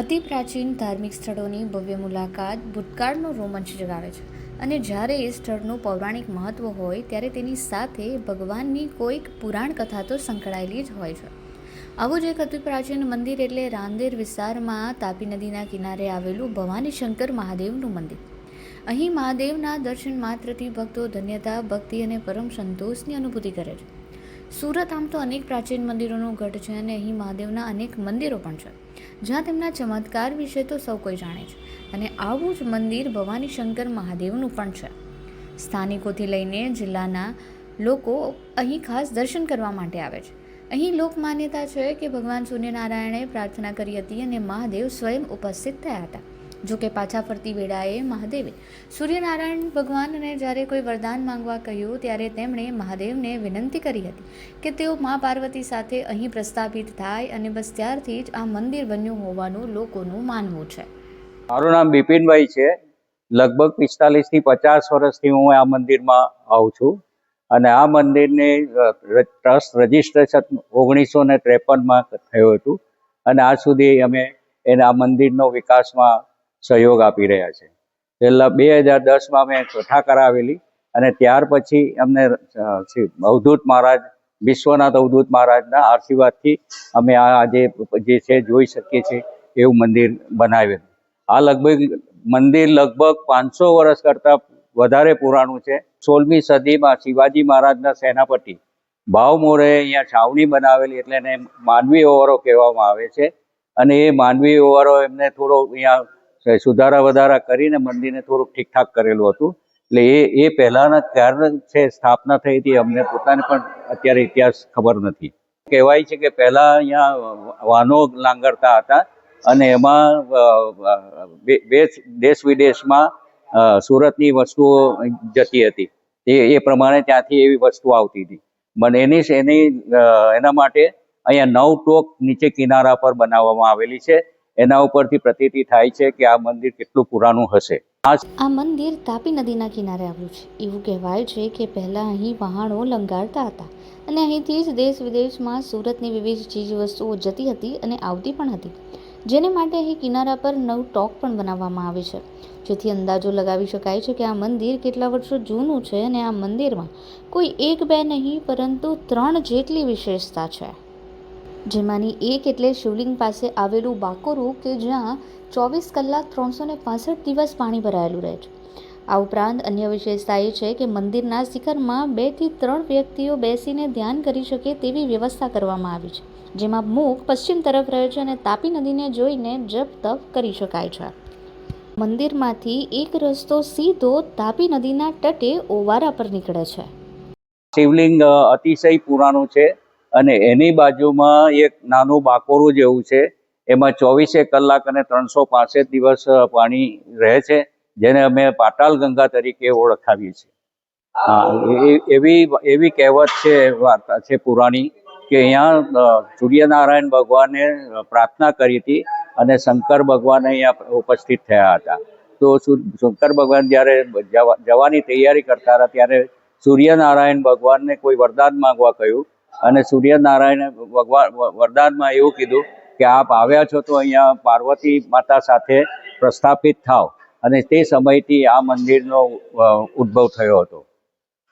અતિ પ્રાચીન ધાર્મિક સ્થળોની ભવ્ય મુલાકાત ભૂતકાળનો રોમાંચ જગાવે છે અને જ્યારે એ સ્થળનું પૌરાણિક મહત્ત્વ હોય ત્યારે તેની સાથે ભગવાનની કોઈક પુરાણ કથા તો સંકળાયેલી જ હોય છે. આવું જ એક અતિ પ્રાચીન મંદિર એટલે રાંદેર વિસ્તારમાં તાપી નદીના કિનારે આવેલું ભવાની શંકર મહાદેવનું મંદિર. અહીં મહાદેવના દર્શન માત્રથી ભક્તો ધન્યતા, ભક્તિ અને પરમ સંતોષની અનુભૂતિ કરે છે. સુરત આમ તો અનેક પ્રાચીન મંદિરોનું ગઢ છે અને અહીં મહાદેવના અનેક મંદિરો પણ છે જ્યાં તેમના ચમત્કાર વિશે તો સૌ કોઈ જાણે છે. અને આવું જ મંદિર ભવાની શંકર મહાદેવનું પણ છે. સ્થાનિકોથી લઈને જિલ્લાના લોકો અહીં ખાસ દર્શન કરવા માટે આવે છે. અહીં લોક માન્યતા છે કે ભગવાન સૂર્યનારાયણે પ્રાર્થના કરી હતી અને મહાદેવ સ્વયં ઉપસ્થિત થયા હતા. જોકે પાછા ફરતી વેળાએ મહાદેવે સૂર્યનારાયણ ભગવાનને જ્યારે કોઈ વરદાન માંગવા કહ્યું ત્યારે તેમણે મહાદેવને વિનંતી કરી હતી કે તેઓ મા પાર્વતી સાથે અહીં પ્રસ્થાપિત થાય અને બસ ત્યારથી જ આ મંદિર બન્યું હોવાનું લોકોનું માનવું છે. મારું નામ બિપિનભાઈ છે. લગભગ 45 થી 50 વર્ષથી હું આ મંદિરમાં આવું છું અને આ મંદિરને ટ્રસ્ટ રજિસ્ટ્રેશન 1953માં થયું હતું અને આજ સુધી અમે આ મંદિરનો વિકાસમાં સહયોગ આપી રહ્યા છે. પહેલા 2010માં મેં કથા કરાવેલી અને ત્યાર પછી અમને અવધૂત મહારાજ, વિશ્વનાથ અવધૂત મહારાજના આશીર્વાદથી અમે આ આજે જે છે જોઈ શકીએ છીએ એવું મંદિર બનાવેલું. આ મંદિર લગભગ 500 વર્ષ કરતાં વધારે પુરાણું છે. 16મી સદીમાં શિવાજી મહારાજના સેનાપતિ ભાવ મોરે અહીંયા છાવણી બનાવેલી એટલે એને માનવી ઓવરો કહેવામાં આવે છે. અને એ માનવી ઓવરો એમને થોડો અહીંયા સુધારા વધારા કરીને મંદિરને થોડુંક ઠીકઠાક કરેલું હતું. એટલે એ પહેલાંના ક્યારે છે સ્થાપના થઈ હતી અમને પોતાને પણ અત્યારે ઇતિહાસ ખબર નથી. કહેવાય છે કે પહેલાં અહીંયા વાનો લાંગરતા હતા અને એમાં દેશ વિદેશમાં સુરતની વસ્તુઓ જતી હતી. એ પ્રમાણે ત્યાંથી એવી વસ્તુ આવતી હતી. એના માટે અહીંયા 9 ટોક નીચે કિનારા પર બનાવવામાં આવેલી છે. એના ઉપરથી પ્રતીતિ થાય છે કે આ મંદિર કેટલું પુરાણું હશે. આ મંદિર તાપી નદીના કિનારે આવ્યું છે. એવું કહેવાય છે કે પહેલાં અહીં વહાણો લંગારતા હતા અને અહીંથી જ દેશ વિદેશમાં સુરતની વિવિધ ચીજ વસ્તુઓ જતી હતી અને આવતી પણ હતી, જેને માટે અહીં કિનારા પર 9 ટોક પણ બનાવવામાં આવી છે, જેથી અંદાજો લગાવી શકાય છે કે આ મંદિર કેટલા વર્ષો જૂનું છે. અને આ મંદિરમાં કોઈ 1-2 નહીં પરંતુ 3 જેટલી વિશેષતા છે, જેમાંની એક એટલે શિવલિંગ પાસે આવેલું બાકોરું કે જ્યાં 24 કલાક 365 દિવસ પાણી ભરાયેલું રહે છે. આ ઉપરાંત અન્ય વિશેષતા એ છે કે મંદિરના શિખરમાં 2 થી 3 વ્યક્તિઓ બેસીને ધ્યાન કરી શકે તેવી વ્યવસ્થા કરવામાં આવી છે, જેમાં મુખ પશ્ચિમ તરફ રહે છે અને તાપી નદીને જોઈને જપ તપ કરી શકાય છે. મંદિરમાંથી એક રસ્તો સીધો તાપી નદીના તટે ઓવારા પર નીકળે છે. શિવલિંગ અતિશય પુરાણું છે અને એની બાજુમાં એક નાનું બાકોરું જેવું છે. એમાં 24 કલાક અને 365 દિવસ પાણી રહે છે, જેને અમે પાતાળ ગંગા તરીકે ઓળખાવીએ છીએ. એવી કહેવત છે, વાર્તા છે પુરાણી કે અહીંયા સૂર્યનારાયણ ભગવાને પ્રાર્થના કરી હતી અને શંકર ભગવાન અહીંયા ઉપસ્થિત થયા હતા. તો શંકર ભગવાન જ્યારે જવાની તૈયારી કરતા હતા ત્યારે સૂર્યનારાયણ ભગવાનને કોઈ વરદાન માંગવા કહ્યું અને સૂર્યનારાયણે વરદાનમાં એવું કીધું કે આપ આવ્યા છો તો અહીંયા પાર્વતી માતા સાથે પ્રસ્થાપિત થાવ. અને તે સમયથી આ મંદિરનો ઉદ્ભવ થયો હતો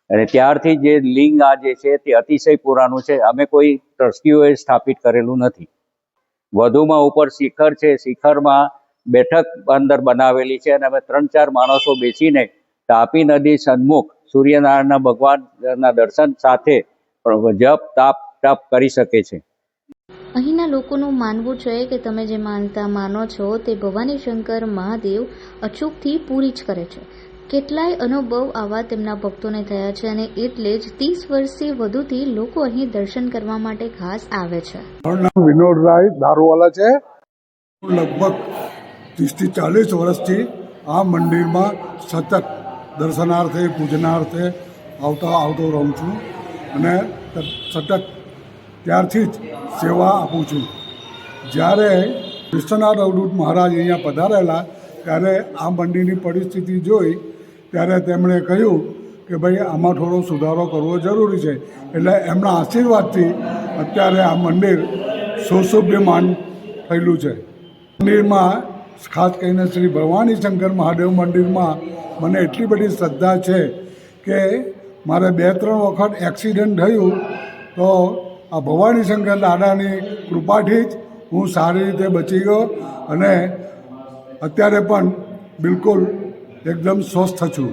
અને ત્યારથી જે લિંગ આ જે છે તે અતિશય પુરાણું છે. અમે કોઈ ટ્રસ્ટીઓએ સ્થાપિત કરેલું નથી. વધુમાં ઉપર શિખર છે. શિખરમાં બેઠક અંદર બનાવેલી છે અને અમે 3-4 માણસો બેસીને તાપી નદી સન્મુખ સૂર્યનારાયણના ભગવાનના દર્શન સાથે જપ તપ કરી શકે છે. અહીંના લોકોનું માનવું છે કે તમે જે માનતા માનો છો તે ભવાની શંકર મહાદેવ અચૂકથી પૂરી જ કરે છે. કેટલાય અનુભવ આવા તેમના ભક્તોને થયા છે અને એટલે જ 30 વર્ષથી વધુથી લોકો અહીં દર્શન કરવા માટે ખાસ આવે છે. મારું નામ વિનોદ રાય દારૂવાલા છે. લગભગ 30 થી 40 વર્ષથી આ મંદિરમાં સતત દર્શનાર્થે પૂજનાર્થે આવતો રહું છું અને સતત ત્યારથી જ સેવા આપું છું. જ્યારે વિશ્વનાથ અવધૂત મહારાજ અહીંયા પધારેલા ત્યારે આ મંદિરની પરિસ્થિતિ જોઈ ત્યારે તેમણે કહ્યું કે ભાઈ આમાં થોડો સુધારો કરવો જરૂરી છે. એટલે એમના આશીર્વાદથી અત્યારે આ મંદિર સુશોભ્યમાન થયેલું છે. મંદિરમાં ખાસ કરીને શ્રી ભવાની શંકર મહાદેવ મંદિરમાં મને એટલી બધી શ્રદ્ધા છે કે મારે 2-3 વખત એક્સિડન્ટ થયું તો આ ભવાની શંકર દાદાની કૃપાથી જ હું સારી રીતે બચી ગયો અને અત્યારે પણ બિલકુલ એકદમ સ્વસ્થ છું.